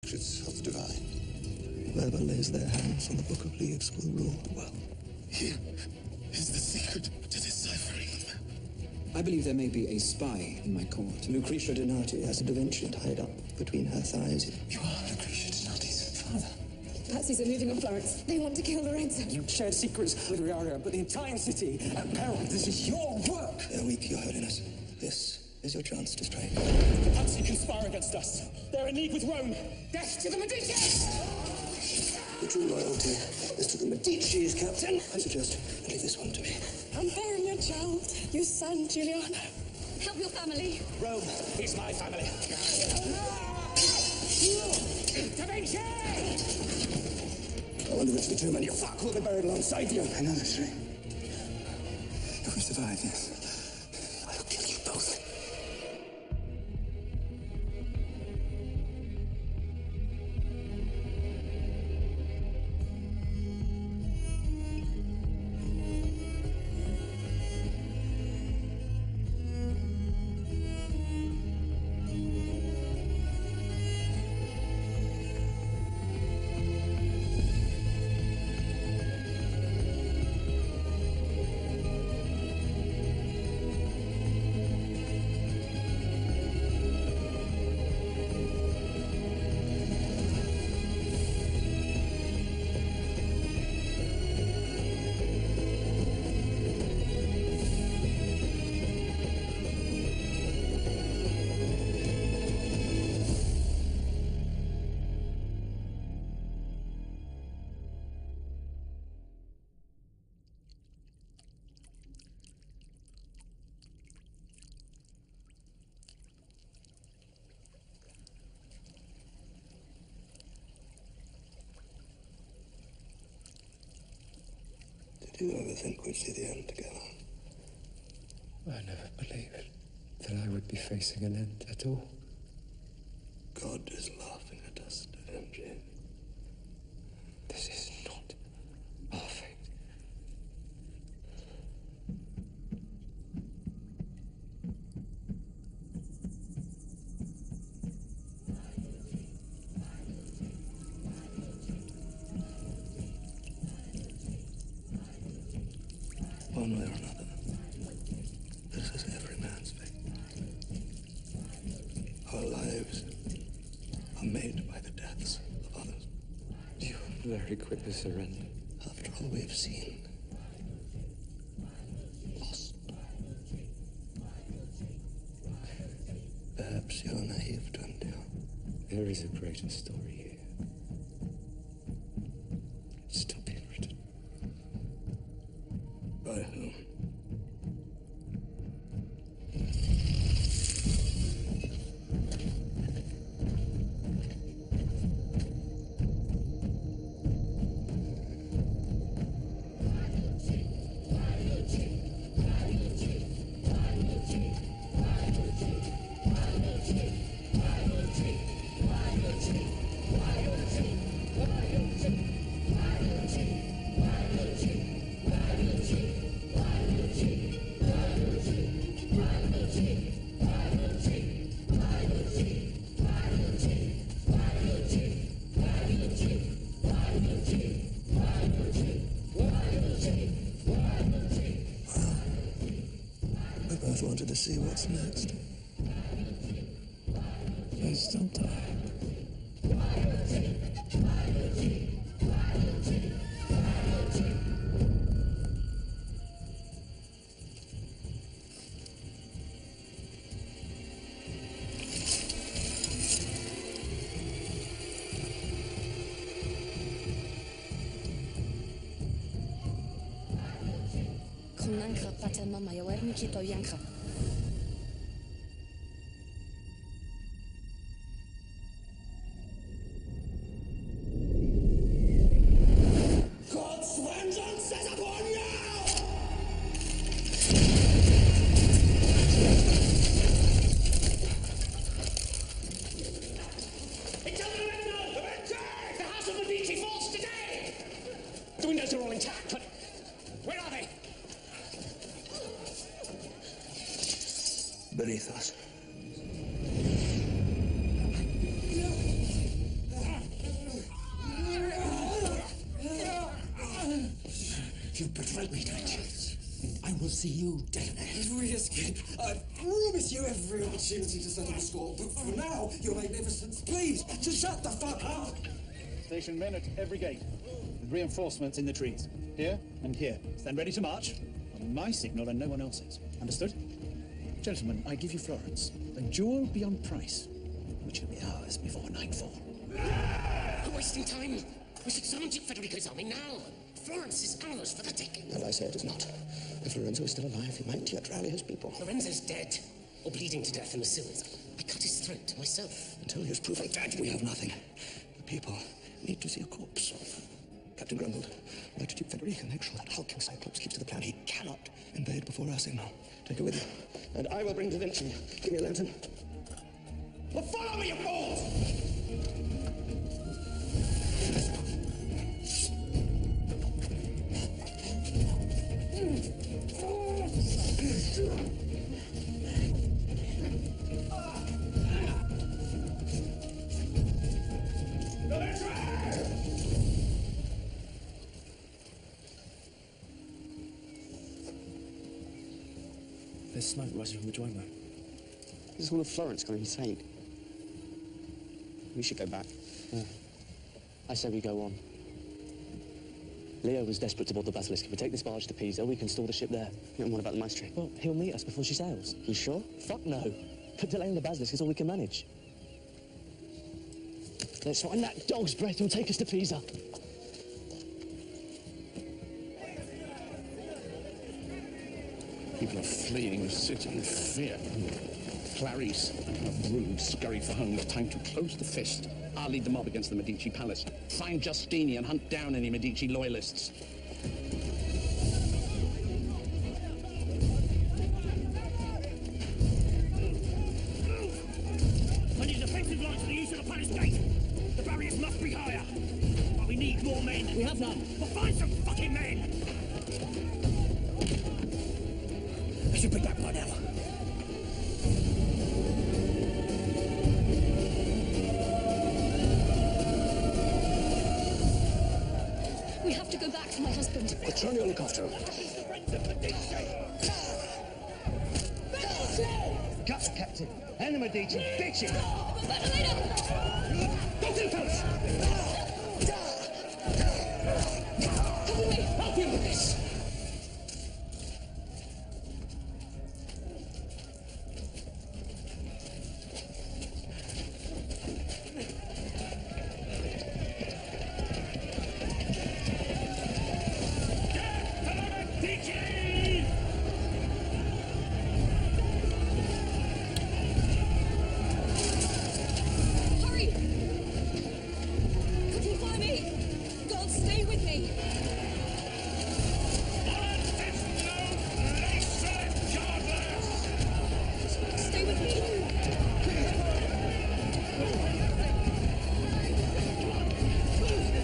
secrets of the divine. Whoever lays their hands on the Book of Leaves will rule the world. Here is the secret to deciphering them. I believe there may be a spy in my court. Lucretia Donati has a Da Vinci tied up between her thighs. You are Lucretia Donati's father. Patsies are moving in Florence. They want to kill Lorenzo. You shared secrets with Riaria, but the entire city at peril. This is your work. They're weak, Your Holiness. This is your chance to strike. The Pazzi conspire against us. They're in league with Rome. Death to the Medici! The true loyalty is to the Medicis, Captain. I suggest you leave this one to me. I'm bearing your child, your son, Giuliano. Help your family. Rome is my family. Da Vinci! I wonder which the two men you fuck will be buried alongside you. I know that's right. If we survive this, I'll kill you both. Did you ever think we'd see the end together? I never believed that I would be facing an end at all. God is laughing at us, Da Vinci. This is not our fate. One way or another, this is every man's fate. Our lives are made by the deaths of others. You are very quick to surrender. After all we've seen, lost. Perhaps you're naive to endure. There is a greater story here. It's still being written. By whom? We both wanted to see what's next. There's still time. Konanka pata mama yawerni kito yanka. God's vengeance is upon you! It's under Lorenzo! The house of Medici falls today! The windows are all intact, but where are they? You betrayed me, don't you? I will see you dead. If we escape, I promise you every opportunity to settle the score. But for now, Your Magnificence, please, just shut the fuck up. Station men at every gate, with reinforcements in the trees. Here and here. Stand ready to march. On my signal and no one else's. Understood? Gentlemen, I give you Florence. A jewel beyond price, which will be ours before nightfall. We're wasting time. We should summon Duke Federico's army now. Florence is ours for the taking. And I say it is not. If Lorenzo is still alive, he might yet rally his people. Lorenzo's dead, or bleeding to death in the sewers. I cut his throat myself. Until he is proven dead, we have nothing. The people need to see a corpse. Captain Grumbled, write to Duke Federico, make sure that hulking Cyclops keeps to the plan. He cannot invade before our signal. Take it with you. And I will bring Da Vinci. Give me a lantern. Well, follow me, you fools! There's smoke rising from the joint room. This is all of Florence gone insane. We should go back. Yeah. I say we go on. Leo was desperate to board the Basilisk. If we take this barge to Pisa, we can store the ship there. Yeah, and what about the Maestro? Well, he'll meet us before she sails. You sure? Fuck no. But delaying the Basilisk is all we can manage. Let's find that dog's breath who'll take us to Pisa. People are fleeing the city in fear. Clarice and her brood scurry for home with time to close the fist. I'll lead the mob against the Medici palace. Find Giustini and hunt down any Medici loyalists. I need defensive lines to the east of the palace gate. The barriers must be higher. But we need more men. We have none. Well, find some fucking men! I should be back by now. We have to go back to my husband. Petronio, look after him. Cut, Captain. And the Medici, bitches! Madalena! Go too close! Cover me! I'll deal with this! Hurry! Could you follow me? God, stay with me! Stay with me!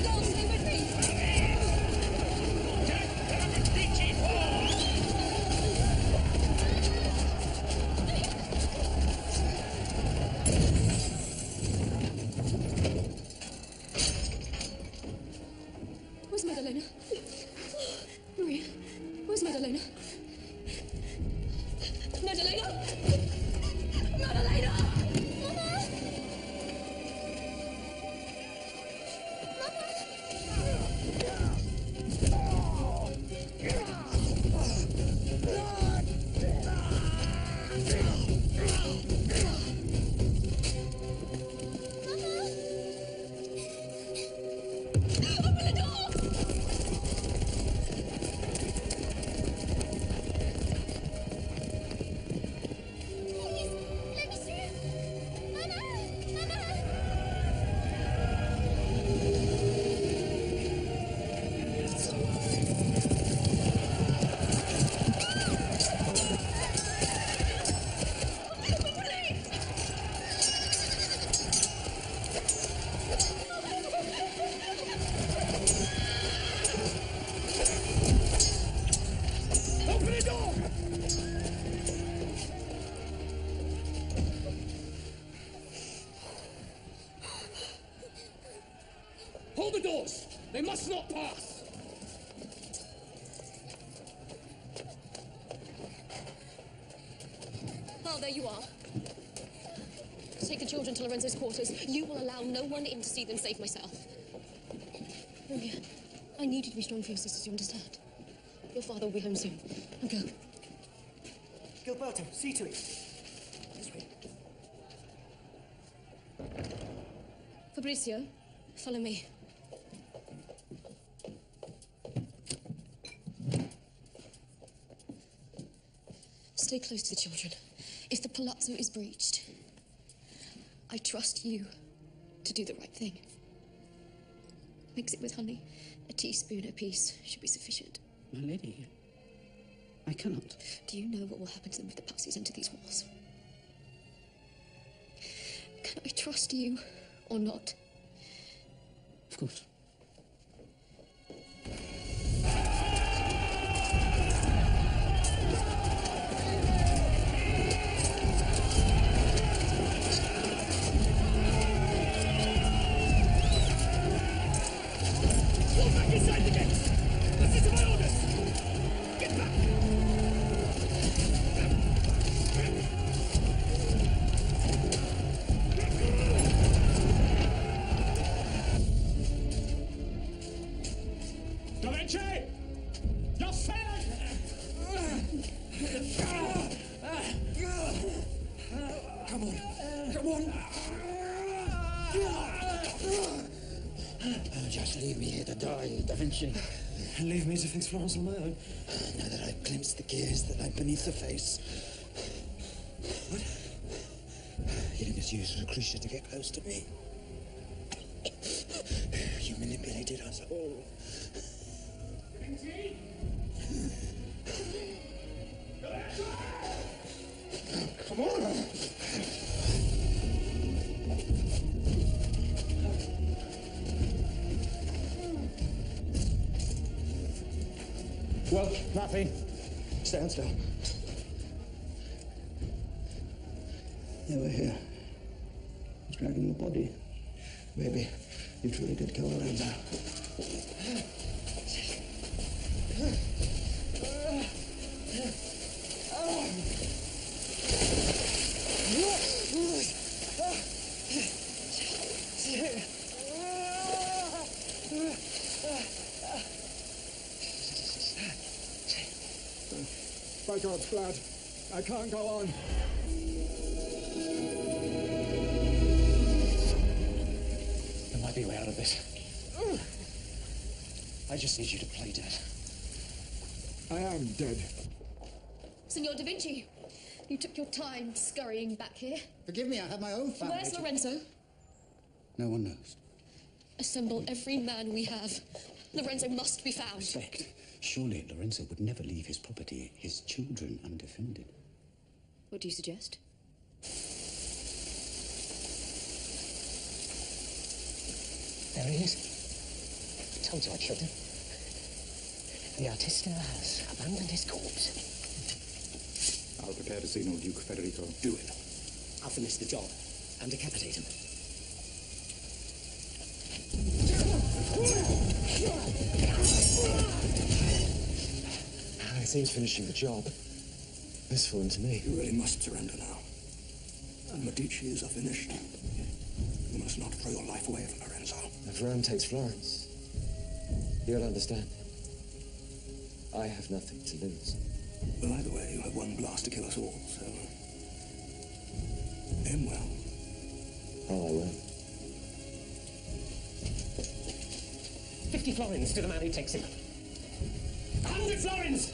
God, stay with me! Where's Madalena? Maria, where's Madalena? Madalena! Madalena! Mama! Open the door! Please, let me through! Mama! Mama! Open the door! Hold the doors! They must not pass! Ah, there you are. Take the children to Lorenzo's quarters. You will allow no one in to see them save myself. Romeo, I need you to be strong for your sisters, you understand? Your father will be home soon. Now go. Gilberto, see to it. This way. Fabrizio, follow me. Stay close to the children. If the palazzo is breached, I trust you to do the right thing. Mix it with honey. A teaspoon apiece should be sufficient. My lady, I cannot. Do you know what will happen to them if the Patsies enter these walls? Can I trust you or not? Of course. Just leave me here to die, Da Vinci. And leave me to fix Florence on my own. Now that I've glimpsed the gears that lie beneath the face. What? You didn't use Lucretia to get close to me. You manipulated us all. Come on! Well, nothing. Stand still. They were here. Dragging the body. Maybe you truly did kill Lorenzo. By God's blood, I can't go on. There might be a way out of this. I just need you to play dead. I am dead. Signor Da Vinci, you took your time scurrying back here. Forgive me, I have my own family. Where's Lorenzo? No one knows. Assemble every man we have. Lorenzo must be found. Respect. Surely Lorenzo would never leave his property, his children, undefended. What do you suggest? There he is. I told you I killed him. The artista has abandoned his corpse. I'll prepare to signal Duke Federico. Do it. I'll finish the job and decapitate him. It seems finishing the job. Useful to me. You really must surrender now. And Medici's are finished. You must not throw your life away for Lorenzo. If Rome takes Florence, you'll understand. I have nothing to lose. Well, either way, you have one blast to kill us all, so... aim well. Oh, I will. 50 florins to the man who takes him. 100 florins!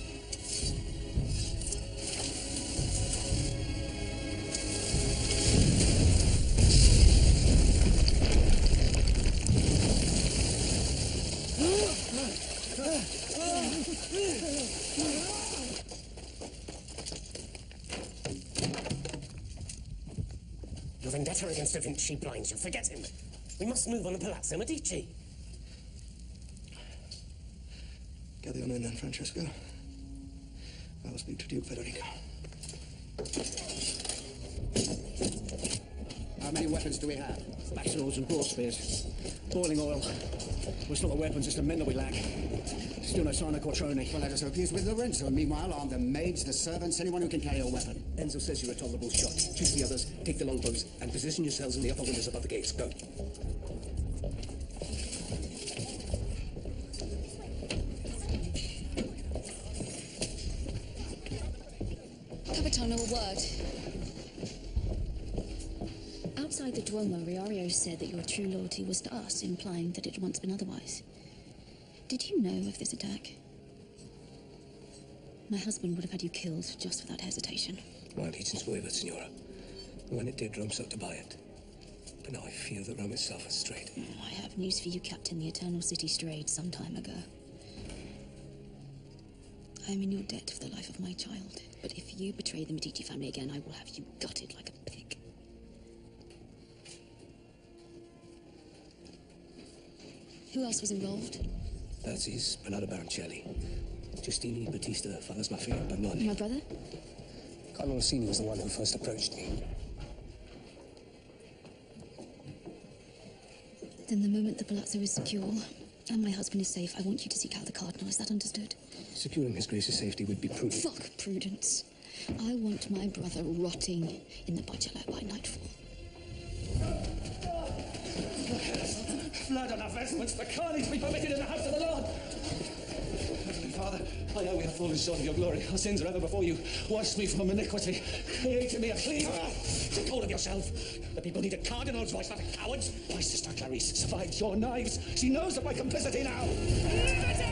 Your vendetta against Da Vinci blinds you. Forget him. We must move on to Palazzo Medici. Gather your men then, Francesco. I will speak to Duke Federico. How many weapons do we have? Back swords and boar spears. Boiling oil. Well, it's not the weapons, it's the men that we lack. Still no sign of Quattroni. Well, let us hope he's with Lorenzo. Meanwhile, arm the maids, the servants, anyone who can carry a weapon. Enzo says you're a tolerable shot. Choose the others, take the longbows, and position yourselves in the upper windows above the gates. Go. Capitano, a word. Outside the Duomo, Riario said that your true loyalty was to us, implying that it had once been otherwise. Did you know of this attack? My husband would have had you killed just without hesitation. My allegiance wavered, Signora. When it did, Rome sought to buy it. But now I fear that Rome itself has strayed. I have news for you, Captain. The Eternal City strayed some time ago. I am in your debt for the life of my child. But if you betray the Medici family again, I will have you gutted like a pig. Who else was involved? That's Bernardo Baroncelli. Giustini, Battista, Fathers Mafia, Bernardi. My brother? Carlo Rossini was the one who first approached me. Then the moment the palazzo is secure and my husband is safe, I want you to seek out the Cardinal. Is that understood? Securing His Grace's safety would be prudent. Fuck prudence. I want my brother rotting in the Bargello by nightfall. Blood on our vestments, the carnage be permitted in the house of the Lord. Heavenly Father, I know we have fallen short of your glory. Our sins are ever before you. Wash me from iniquity. Create in me a clean heart. Take hold of yourself. The people need a cardinal's voice, not a coward's. My sister Clarice survived your knives. She knows of my complicity now. Liberty!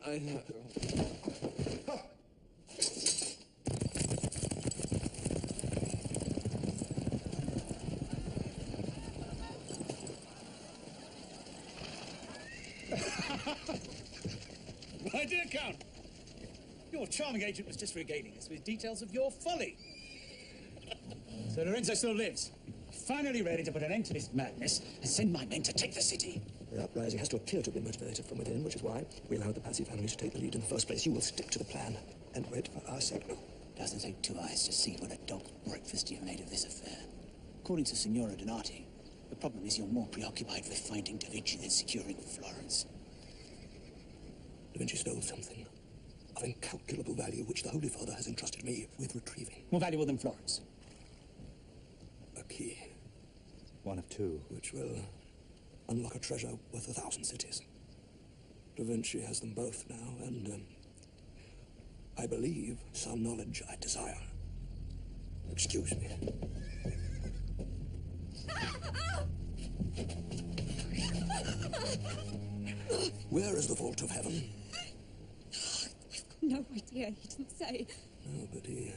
I know. My dear Count, your charming agent was just regaling us with details of your folly. So Lorenzo still lives. Finally ready to put an end to this madness and send my men to take the city. The uprising has to appear to have been motivated from within, which is why we allowed the Pazzi family to take the lead in the first place. You will stick to the plan and wait for our signal. Doesn't take two eyes to see what a dog's breakfast you've made of this affair. According to Signora Donati, the problem is you're more preoccupied with finding Da Vinci than securing Florence. Da Vinci stole something of incalculable value, which the Holy Father has entrusted me with retrieving. More valuable than Florence. A key. One of two. Which will unlock a treasure worth 1,000 cities. Da Vinci has them both now, and I believe some knowledge I desire. Excuse me. Where is the vault of heaven? No idea, he didn't say. No, but he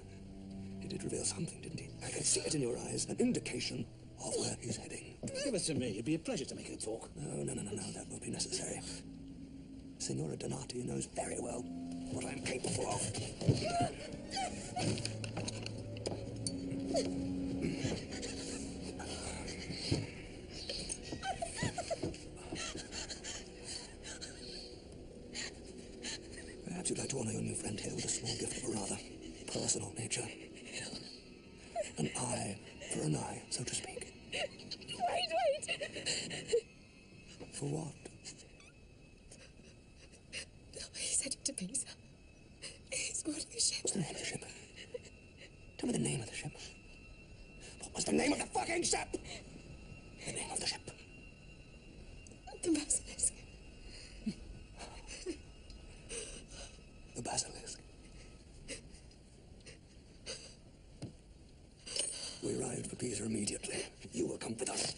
did reveal something, didn't he? I can see it in your eyes, an indication of where he's heading. Give it to me. It'd be a pleasure to make her talk. No, that won't be necessary. Signora Donati knows very well what I am capable of. Perhaps you'd like to honor your new friend here with a small gift of a rather personal nature. An eye for an eye, so to speak. Wait! For what? to Pisa. He's boarding a ship. What's the name of the ship? Tell me the name of the ship. What was the name of the fucking ship? The name of the ship. The Basilisk. The Basilisk. We ride for Pisa immediately. You will come with us.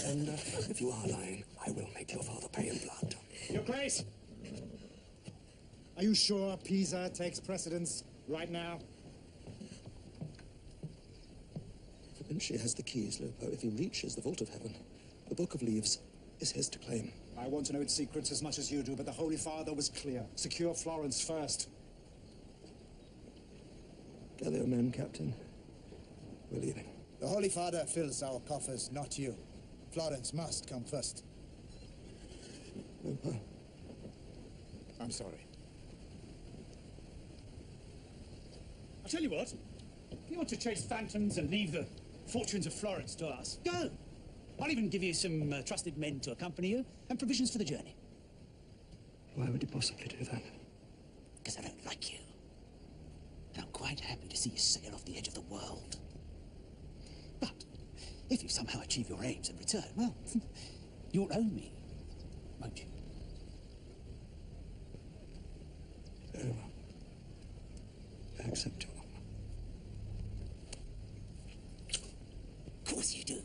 And if you are lying, I will make your father pay in blood. Your Grace! Are you sure Pisa takes precedence right now? Vinci has the keys, Lupo. If he reaches the vault of heaven, the Book of Leaves is his to claim. I want to know its secrets as much as you do, but the Holy Father was clear. Secure Florence first. Gather your men, Captain. We're leaving. The Holy Father fills our coffers, not you. Florence must come first. Lupo. I'm sorry. I'll tell you what. If you want to chase phantoms and leave the fortunes of Florence to us, go. I'll even give you some trusted men to accompany you and provisions for the journey. Why would you possibly do that? Because I don't like you. And I'm quite happy to see you sail off the edge of the world. But if you somehow achieve your aims and return, well, you'll own me, won't you? Very well. I accept your offer. Of course you do.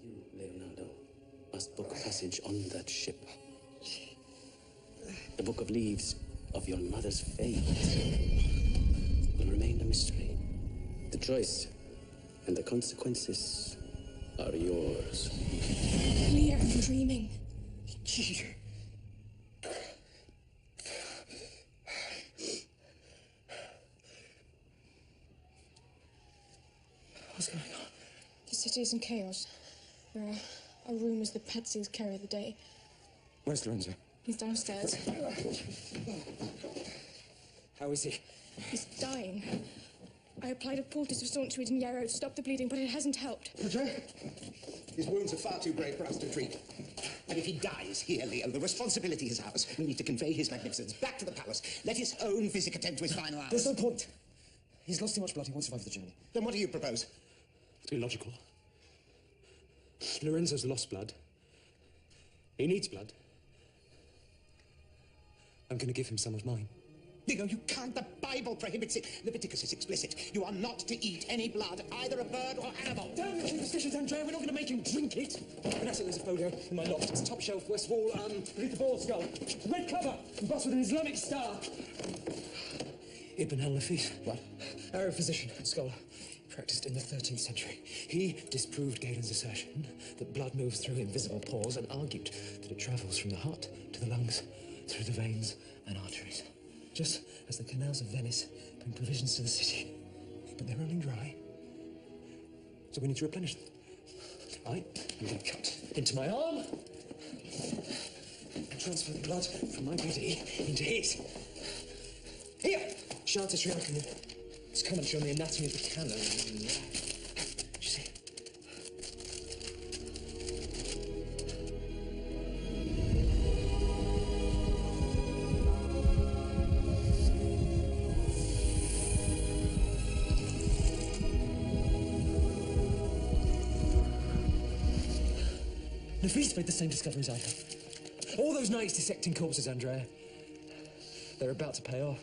You, Leonardo, must book passage on that ship. The Book of Leaves of your mother's fate will remain a mystery. The choice and the consequences are yours. Leah, I'm dreaming. What's going on? The city is in chaos. There are rumors that Patsy is carrier of the day. Where's Lorenzo? He's downstairs. How is he? He's dying. I applied a poultice of staunch weed in Yarrow to stop the bleeding, but it hasn't helped. His wounds are far too great for us to treat. And if he dies here, Leo, the responsibility is ours. We need to convey his magnificence back to the palace. Let his own physic attend to his final hours. There's no point. He's lost too much blood. He won't survive the journey. Then what do you propose? It's illogical. Lorenzo's lost blood. He needs blood. I'm going to give him some of mine. Leo, you can't. The Bible prohibits it. Leviticus is explicit. You are not to eat any blood, either of bird or animal. Damn your superstitions, Andrea. We're not going to make him drink it. Vanessa, there's a photo in my loft. It's top shelf, west wall, beneath the ball skull. Red cover, embossed with an Islamic star. Ibn al-Nafis. What? Arab physician and scholar. Practiced in the 13th century. He disproved Galen's assertion that blood moves through invisible pores and argued that it travels from the heart to the lungs, through the veins and arteries. Just as the canals of Venice bring provisions to the city. But they're running dry. So we need to replenish them. I'm going to cut into my arm and transfer the blood from my body into his. Here! Chartres Riacono. It's commentary on the anatomy of the canal. You see? Nafis made the same discoveries I have. All those nights dissecting corpses, Andrea. They're about to pay off.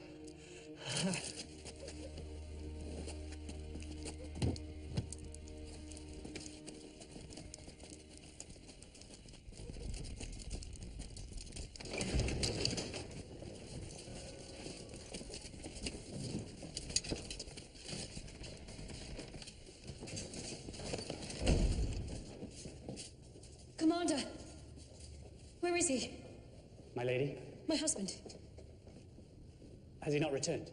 Commander! Where is he? My lady, My husband. has he not returned?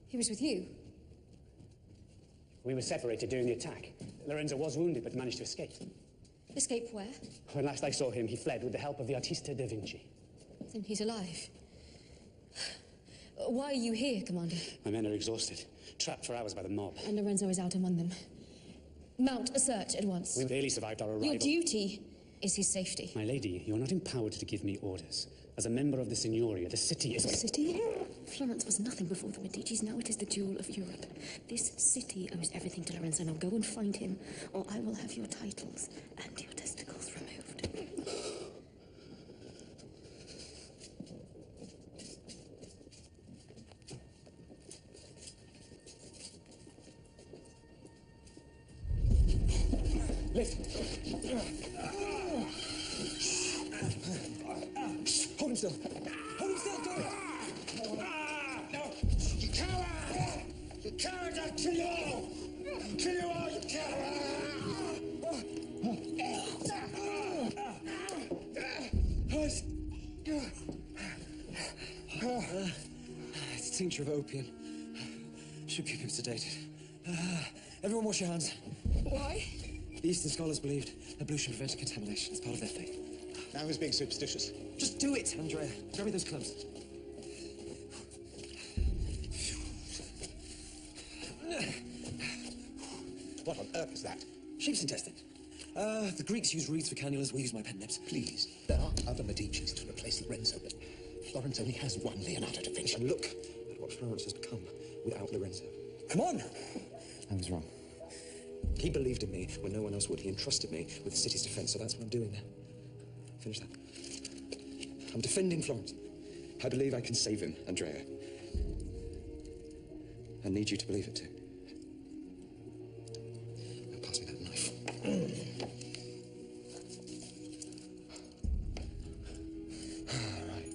He was with you. We were separated during the attack. Lorenzo was wounded, but managed to escape. Escape where? When last I saw him, he fled with the help of the Artista da Vinci. Then he's alive. Why are you here, Commander? My men are exhausted, trapped for hours by the mob. And Lorenzo is out among them. Mount a search at once. We barely survived our arrival. Your duty is his safety. My lady, you are not empowered to give me orders. As a member of the Signoria, the city is... The city? Florence was nothing before the Medicis. Now it is the jewel of Europe. This city owes everything to Lorenzo. Now go and find him, or I will have your titles and your testicles removed. Lift! Hold him still! Hold him still, Dora! No! You coward! You coward! I'll kill you all! Kill you all, you coward! It's a tincture of opium. Should keep him sedated. Everyone wash your hands. Why? The Eastern scholars believed ablution prevented contamination. It's part of their faith. Now who's being superstitious? Just do it, Andrea. Grab me those gloves. What on earth is that? Sheep's intestine. The Greeks used reeds for cannulas. We use my pen nibs. Please, there are other Medicis to replace Lorenzo, but Florence only has one Leonardo da Vinci. And look at what Florence has become without Lorenzo. Come on! I was wrong. He believed in me when no one else would. He entrusted me with the city's defense, so that's what I'm doing now. Finish that. I'm defending Florence. I believe I can save him, Andrea. I need you to believe it too. Now pass me that knife. All right.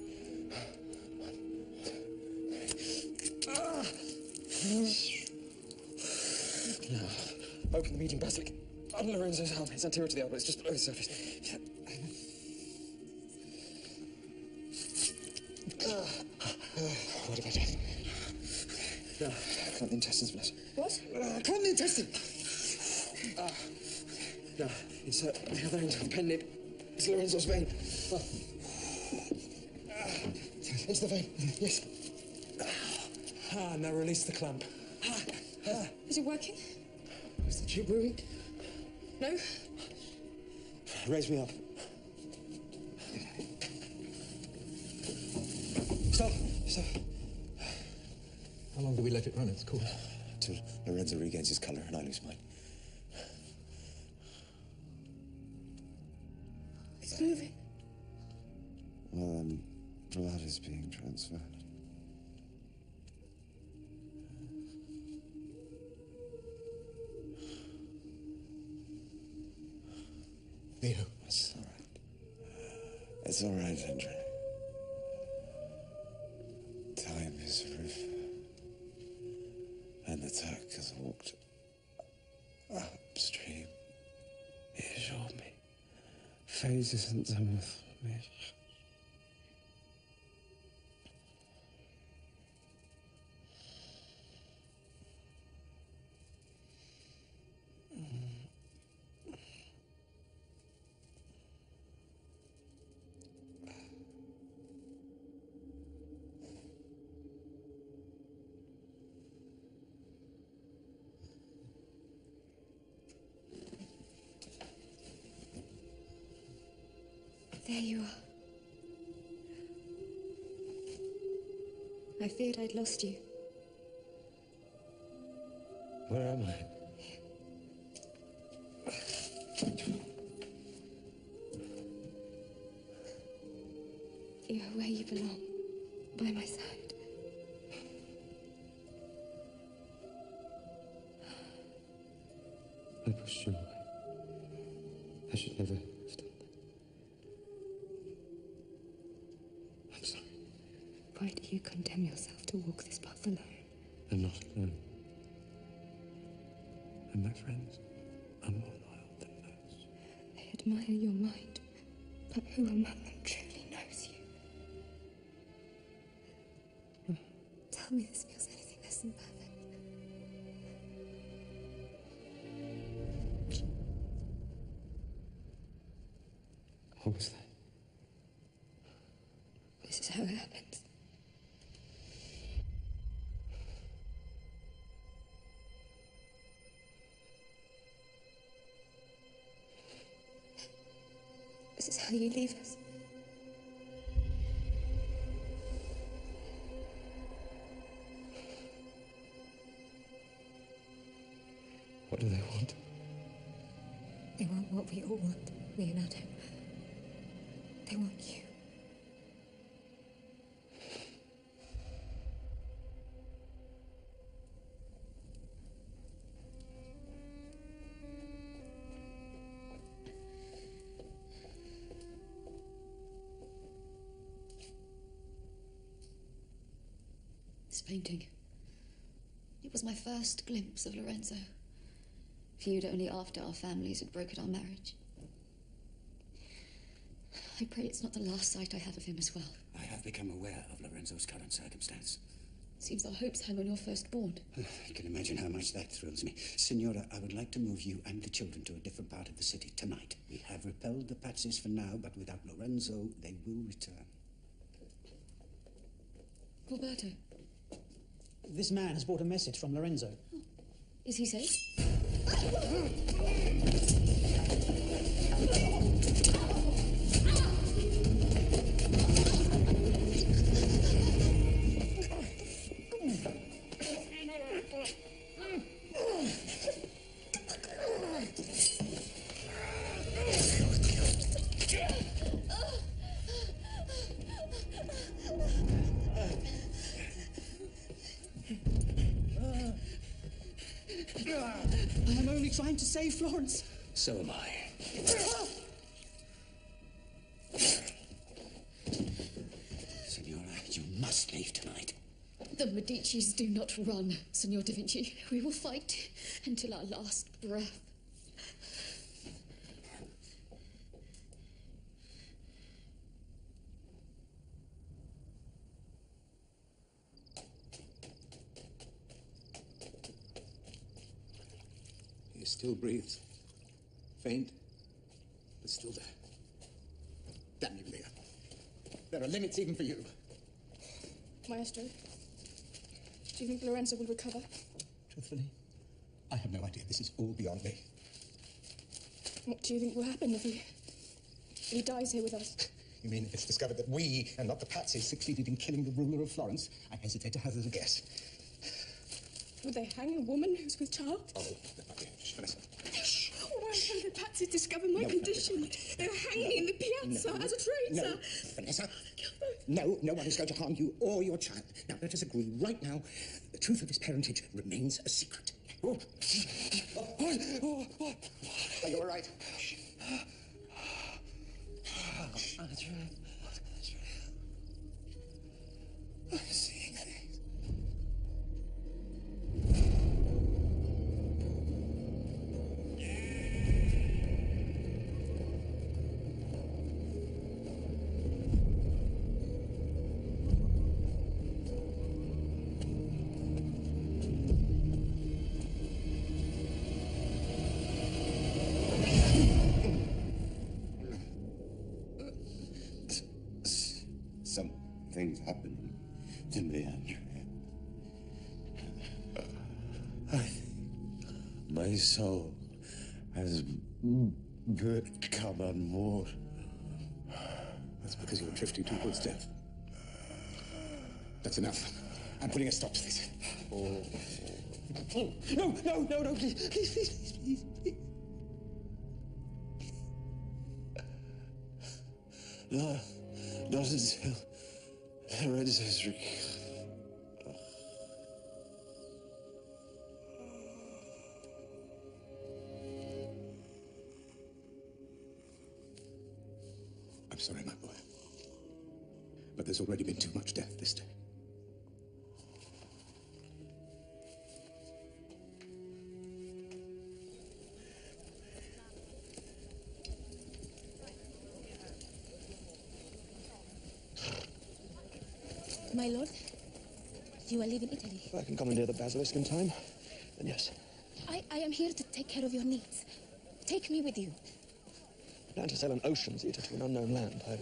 Now, open the median basilic on Lorenzo's arm. It's anterior to the elbow. It's just below the surface. What about it? No, clamp the intestines, Vanessa. What? Clamp the intestine! Now, insert the other end of the pen nib. It's Lorenzo's vein. Into the vein, yes. Now release the clamp. Is it working? Is the tube moving? No? Raise me up. Stop! Stop. How long do we let it run its course? Till Lorenzo regains his colour and I lose mine. It's moving. Well, blood is being transferred. Leo. It's all right. It's all right, Andrea. Time is a river, and the Turk has walked upstream. Ich hab mich. Faces sind zusammen mich. There you are. I feared I'd lost you. Where am I? You're where you belong, by my side. I pushed you away. I should never have done that. I'm sorry. Why do you condemn yourself to walk this path alone? I'm not alone. And my friends are more loyal than most. They admire your mind, but who among them truly knows you? Tell me this feels anything less than perfect. What was that? This is how it happens. This is how you leave us. What do they want? They want what we all want, Leonardo. They want you. This painting. It was my first glimpse of Lorenzo. Viewed only after our families had brokered our marriage. I pray it's not the last sight I have of him as well. I have become aware of Lorenzo's current circumstance. Seems our hopes hang on your firstborn. You can imagine how much that thrills me. Signora, I would like to move you and the children to a different part of the city tonight. We have repelled the Patsis for now, but without Lorenzo, they will return. Roberto, This man has brought a message from Lorenzo. is he safe? I'm only trying to save Florence. So am I. Signora, you must leave tonight. The Medicis do not run, Signor Da Vinci. We will fight until our last breath. He still breathes. Faint, but still there. Damn you, Leah. There are limits even for you. Maestro, do you think Lorenzo will recover? Truthfully, I have no idea. This is all beyond me. What do you think will happen if he dies here with us? You mean if it's discovered that we, and not the Patsis, succeeded in killing the ruler of Florence? I hesitate to hazard a guess. Would they hang a woman who's with child? Oh, shh, Vanessa. Why have the Patsis discovered my condition? They'll hang me in the piazza as a traitor. No, Vanessa. No, no one is going to harm you or your child. Now, let us agree right now, the truth of his parentage remains a secret. Oh. Are you all right? That's right. I'm seeing things. Something's happening to me, Andrea. My soul has become unmoored. That's because you're drifting towards death. That's enough. I'm putting a stop to this. No, please. No, not until Lorenzo's recovered. I'm sorry, my boy. But there's already been too much death this day. My lord, you are leaving Italy. If I can commandeer the basilisk in time, then yes. I am here to take care of your needs. Take me with you. I plan to sail an ocean's eater to an unknown land. I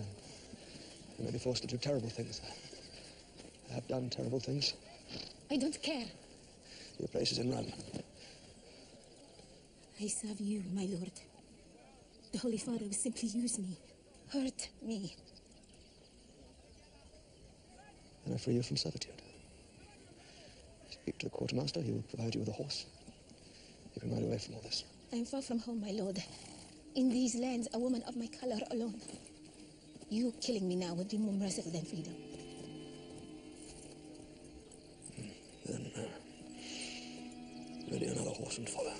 may be forced to do terrible things. I have done terrible things. I don't care. Your place is in Rome. I serve you, my lord. The Holy Father will simply use me hurt me. And I free you from servitude. Speak to the quartermaster, he will provide you with a horse. You can ride away from all this. I am far from home, my lord. In these lands, a woman of my color alone. You killing me now would be more merciful than freedom. Then, ready another horse and follow.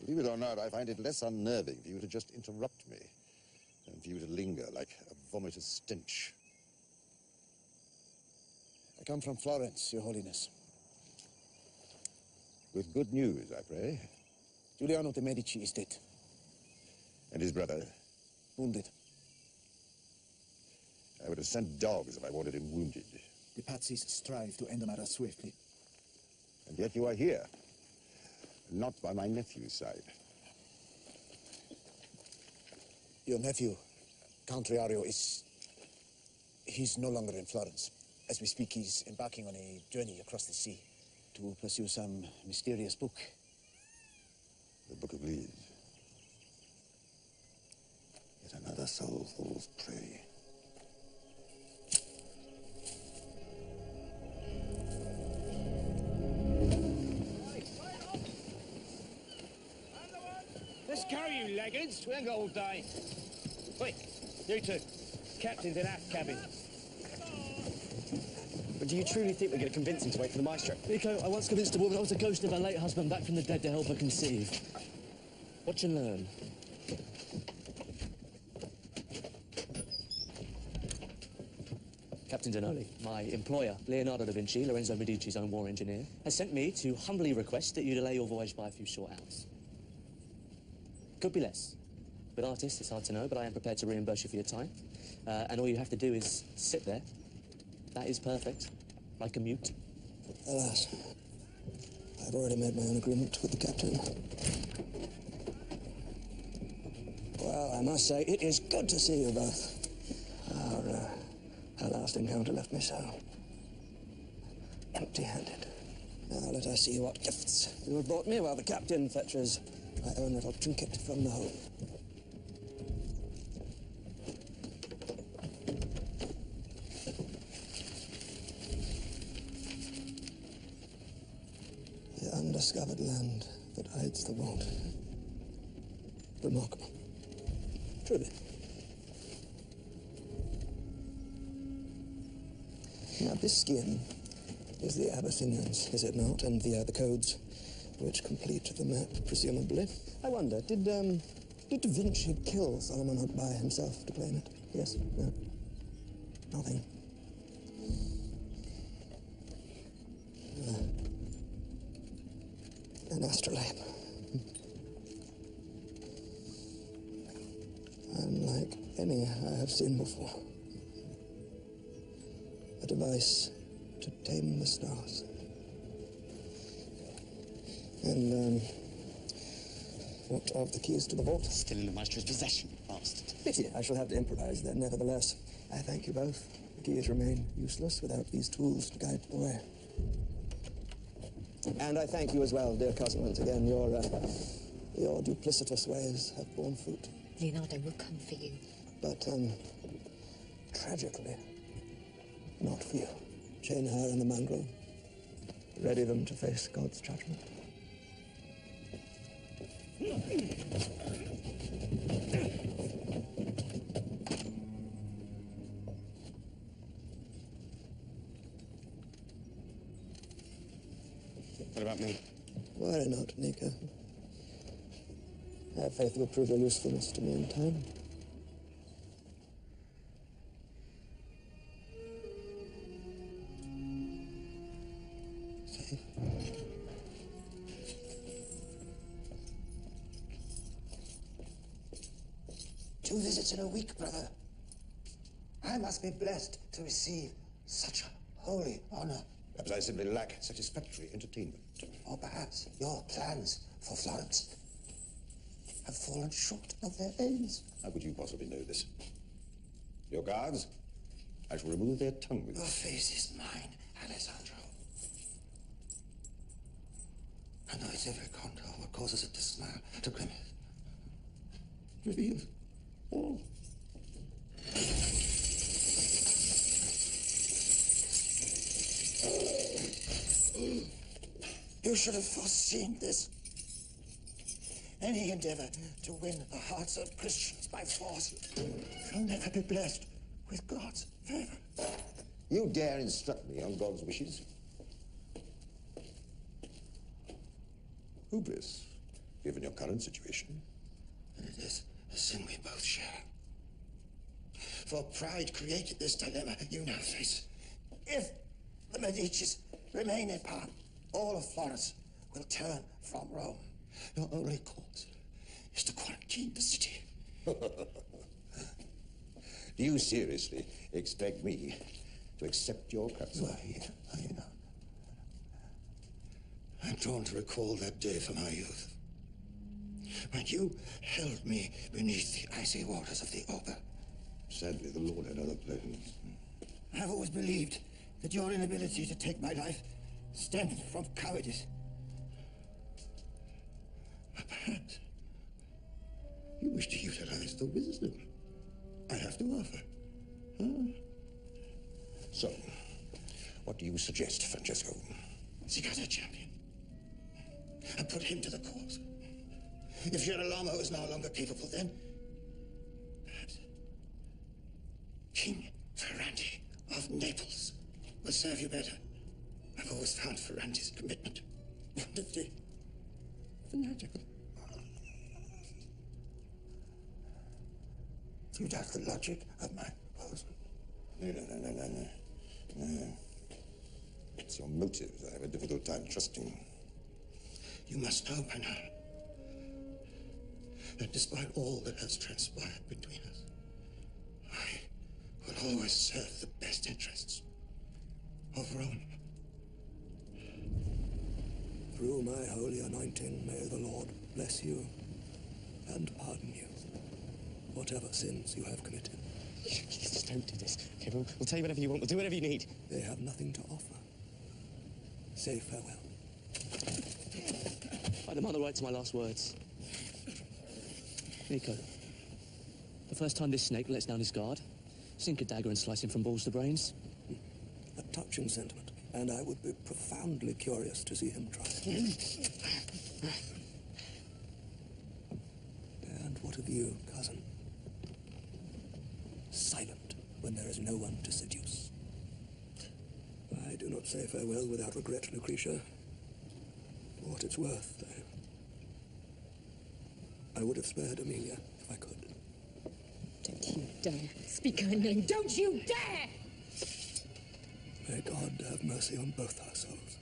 Believe it or not, I find it less unnerving for you to just interrupt me than for you to linger like a vomitous stench. I come from Florence, Your Holiness. With good news, I pray. Giuliano de' Medici is dead. And his brother? Wounded. I would have sent dogs if I wanted him wounded. The Patsies strive to end the matter swiftly. And yet you are here. Not by my nephew's side. Your nephew, Count Riario, he's no longer in Florence. As we speak, he's embarking on a journey across the sea to pursue some mysterious book. The Book of Leaves. Yet another soul falls prey. Let's go, you laggards. We ain't got all day. Quick, you two. Captain's in aft cabin. But do you truly think we're going to convince him to wait for the maestro? Nico, I once convinced a woman I was a ghost of her late husband back from the dead to help her conceive. Watch and learn. Captain Denoli, my employer, Leonardo da Vinci, Lorenzo Medici's own war engineer, has sent me to humbly request that you delay your voyage by a few short hours. Could be less. With artists, it's hard to know, but I am prepared to reimburse you for your time. And all you have to do is sit there. That is perfect. Like a mute. Alas, I've already made my own agreement with the captain. Well, I must say, it is good to see you both. Our last encounter left me so empty-handed. Now let us see what gifts you have brought me while the captain fetches my own little trinket from the hold. The undiscovered land that hides the vault. Remarkable. Truly. Now, this skin is the Abyssinians, is it not? And the codes which complete the map, presumably. I wonder, did Da Vinci kill Solomon Hunt by himself to claim it? Yes? No? Nothing. An astrolabe. Unlike any I have seen before. A device to tame the stars. And, what of the keys to the vault? Still in the maestro's possession, bastard. Pity. I shall have to improvise then, nevertheless. I thank you both. The keys remain useless without these tools to guide the way. And I thank you as well, dear cousin, once again. Your duplicitous ways have borne fruit. Leonardo will come for you. But, tragically, not for you. Chain her and the mongrel. Ready them to face God's judgment. What about me? Worry not, Nika. I have faith you'll prove your usefulness to me in time. See? 2 visits in a week, brother. I must be blessed to receive such a holy honor. Perhaps I simply lack satisfactory entertainment. Or perhaps your plans for Florence have fallen short of their aims. How could you possibly know this? Your guards? I shall remove their tongue with Your face is mine, Alessandro. I know its every contour, what causes it to smile, to grimace. Reveals all. You should have foreseen this. Any endeavor to win the hearts of Christians by force will never be blessed with God's favor. You dare instruct me on God's wishes? Hubris, given your current situation. And it is a sin we both share. For pride created this dilemma you now face. If the Medicis remain in power, all of Florence will turn from Rome. Your only course is to quarantine the city. Do you seriously expect me to accept your counsel? Are you not? I'm drawn to recall that day from our youth, when you held me beneath the icy waters of the Ober. Sadly, the Lord had other plans. I've always believed that your inability to take my life stemmed from cowardice. But perhaps you wish to utilize the wisdom I have to offer. Huh? So, what do you suggest, Francesco? Seek out a champion and put him to the cause. If Girolamo is no longer capable, then perhaps King Ferrante of Naples will serve you better. I've always found Ferrante's commitment wonderfully fanatical. Do you doubt the logic of my proposal? No. It's your motives I have a difficult time trusting. You must know by now that despite all that has transpired between us, I will always serve the best interests of Rome. Through my holy anointing, may the Lord bless you and pardon you, whatever sins you have committed. Just don't do this. Okay, we'll tell you whatever you want. We'll do whatever you need. They have nothing to offer. Say farewell. I demand the right to my last words. Nico, the first time this snake lets down his guard, sink a dagger and slice him from balls to brains. A touching sentiment, and I would be profoundly curious to see him try. And what of you, cousin? Silent when there is no one to seduce. I do not say farewell without regret, Lucretia. For what it's worth, I would have spared Amelia if I could. Don't you dare speak her name. Don't you dare! May God have mercy on both our souls.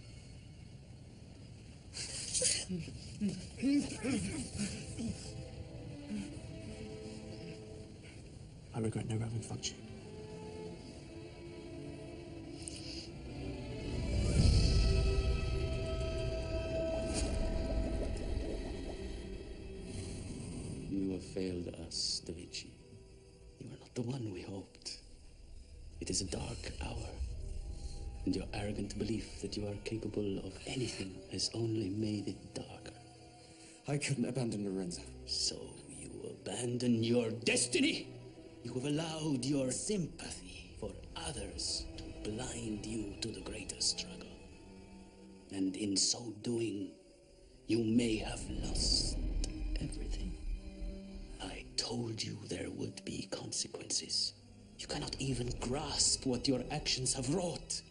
I regret never having fucked you. You have failed us, Da Vinci. You are not the one we hoped. It is a dark hour, and your arrogant belief that you are capable of anything has only made it darker. I couldn't abandon Lorenzo. So you abandon your destiny? You have allowed your sympathy for others to blind you to the greater struggle. And in so doing, you may have lost everything. I told you there would be consequences. You cannot even grasp what your actions have wrought.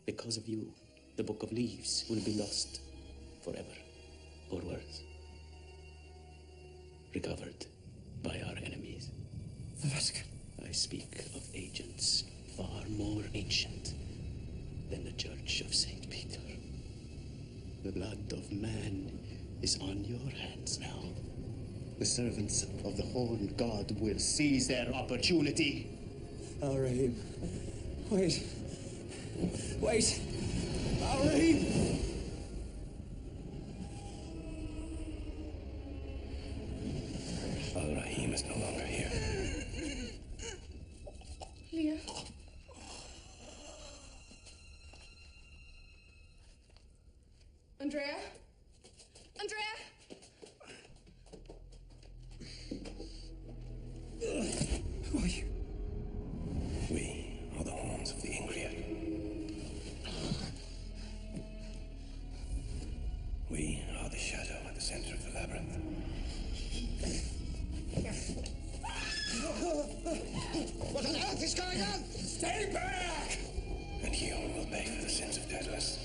Because of you, the Book of Leaves will be lost forever, or worse. Recovered by our enemies. The Vatican. I speak of agents far more ancient than the Church of St. Peter. The blood of man is on your hands now. The servants of the Horned God will seize their opportunity. Our aim. Wait. Al-Rahim! Al-Rahim is no longer here. Leo. Andrea? Andrea? Who are you? We are the horns of the Ingrid. We are the shadow at the center of the labyrinth. What on earth is going on? Stay back! And you will pay for the sins of Daedalus.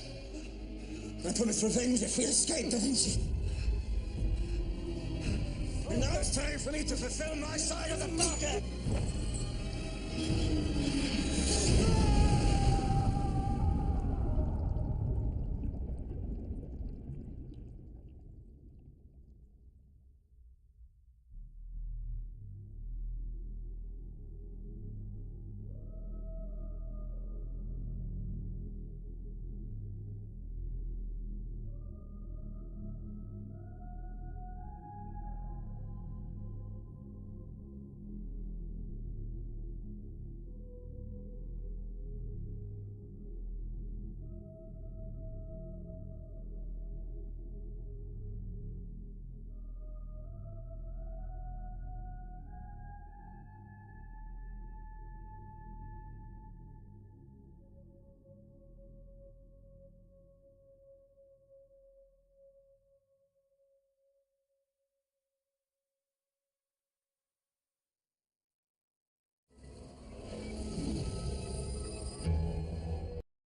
I promise revenge if we escape Da Vinci. And now it's time for me to fulfill my side of the bargain!